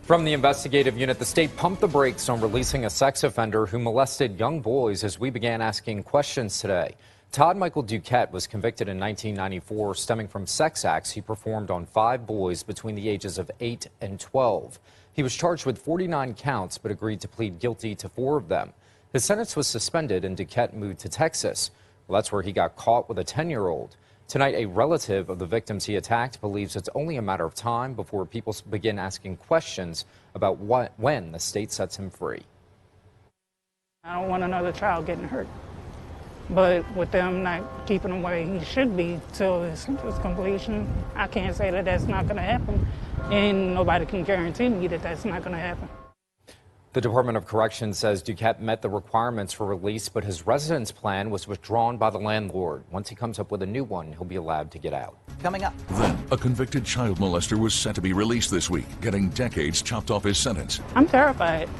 From the investigative unit, the state pumped the brakes on releasing a sex offender who molested young boys as we began asking questions today. Todd Michael Duquette was convicted in 1994 stemming from sex acts he performed on 5 boys between the ages of 8 and 12. He was charged with 49 counts but agreed to plead guilty to 4 of them. His sentence was suspended and Duquette moved to Texas. Well, that's where he got caught with a 10-year-old. Tonight, a relative of the victims he attacked believes it's only a matter of time before people begin asking questions about when the state sets him free. I don't want another child getting hurt. But with them not keeping him where he should be till his sentence completion, I can't say that that's not going to happen. And nobody can guarantee me that that's not going to happen. The Department of Corrections says Duquette met the requirements for release, but his residence plan was withdrawn by the landlord. Once he comes up with a new one, he'll be allowed to get out. Coming up. Then, a convicted child molester was set to be released this week, getting decades chopped off his sentence. I'm terrified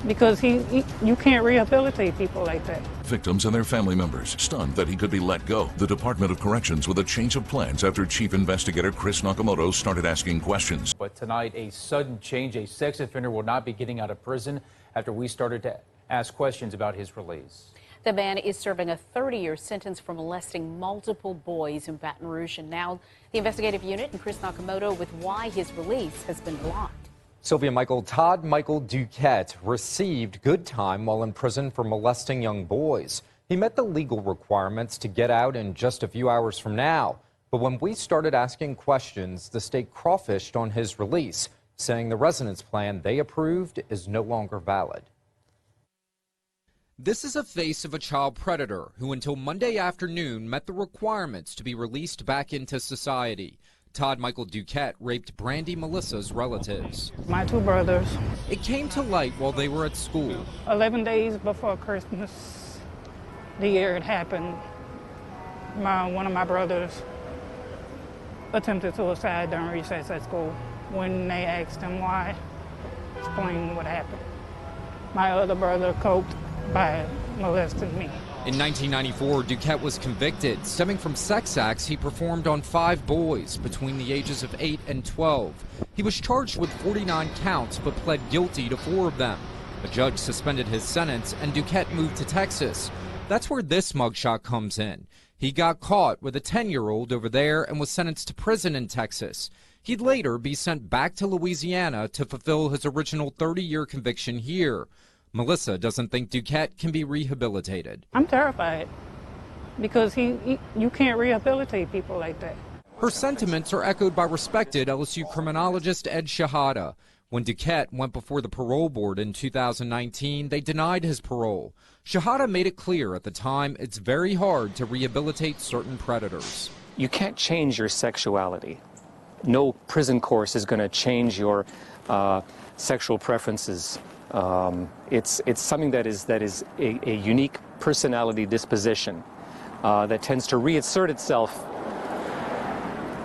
because you can't rehabilitate people like that. Victims and their family members stunned that he could be let go. The Department of Corrections with a change of plans after Chief Investigator Chris Nakamoto started asking questions. But tonight, a sudden change. A sex offender will not be getting out of prison after we started to ask questions about his release. The man is serving a 30-year sentence for molesting multiple boys in Baton Rouge. And now the investigative unit and Chris Nakamoto with why his release has been blocked. Sylvia Michael, Todd Michael Duquette received good time while in prison for molesting young boys. He met the legal requirements to get out in just a few hours from now. But when we started asking questions, the state crawfished on his release, saying the residence plan they approved is no longer valid. This is a face of a child predator who until Monday afternoon met the requirements to be released back into society. Todd Michael Duquette raped Brandy Melissa's relatives. My 2 brothers. It came to light while they were at school. 11 days before Christmas, the year it happened, one of my brothers attempted suicide during recess at school. When they asked him why, explained what happened. My other brother coped by molesting me. In 1994, Duquette was convicted, stemming from sex acts he performed on 5 boys between the ages of 8 and 12. He was charged with 49 counts but pled guilty to 4 of them. A judge suspended his sentence and Duquette moved to Texas. That's where this mugshot comes in. He got caught with a 10-year-old over there and was sentenced to prison in Texas. He'd later be sent back to Louisiana to fulfill his original 30-year conviction here. Melissa doesn't think Duquette can be rehabilitated. I'm terrified because you can't rehabilitate people like that. Her sentiments are echoed by respected LSU criminologist Ed Shahada. When Duquette went before the parole board in 2019, they denied his parole. Shahada made it clear at the time it's very hard to rehabilitate certain predators. You can't change your sexuality. No prison course is going to change your sexual preferences. It's something that is a unique personality disposition that tends to reassert itself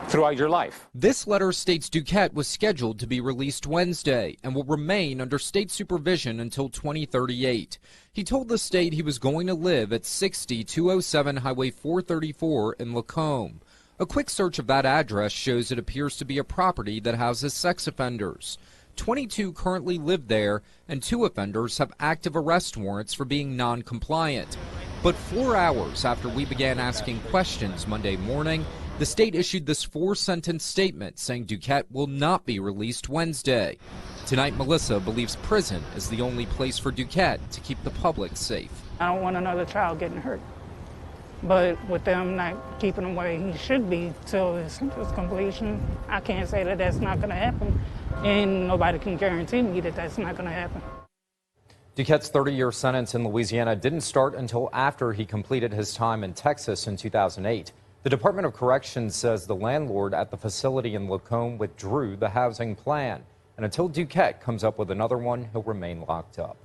throughout your life. This letter states Duquette was scheduled to be released Wednesday and will remain under state supervision until 2038. He told the state he was going to live at 60207 Highway 434 in Lacombe. A quick search of that address shows it appears to be a property that houses sex offenders. 22 currently live there, and 2 offenders have active arrest warrants for being non-compliant. But 4 hours after we began asking questions Monday morning, the state issued this 4-sentence statement saying Duquette will not be released Wednesday. Tonight, Melissa believes prison is the only place for Duquette to keep the public safe. I don't want another child getting hurt. But with them not keeping him where he should be till his sentence completion, I can't say that that's not going to happen. And nobody can guarantee me that that's not going to happen. Duquette's 30-year sentence in Louisiana didn't start until after he completed his time in Texas in 2008. The Department of Corrections says the landlord at the facility in Lacombe withdrew the housing plan. And until Duquette comes up with another one, he'll remain locked up.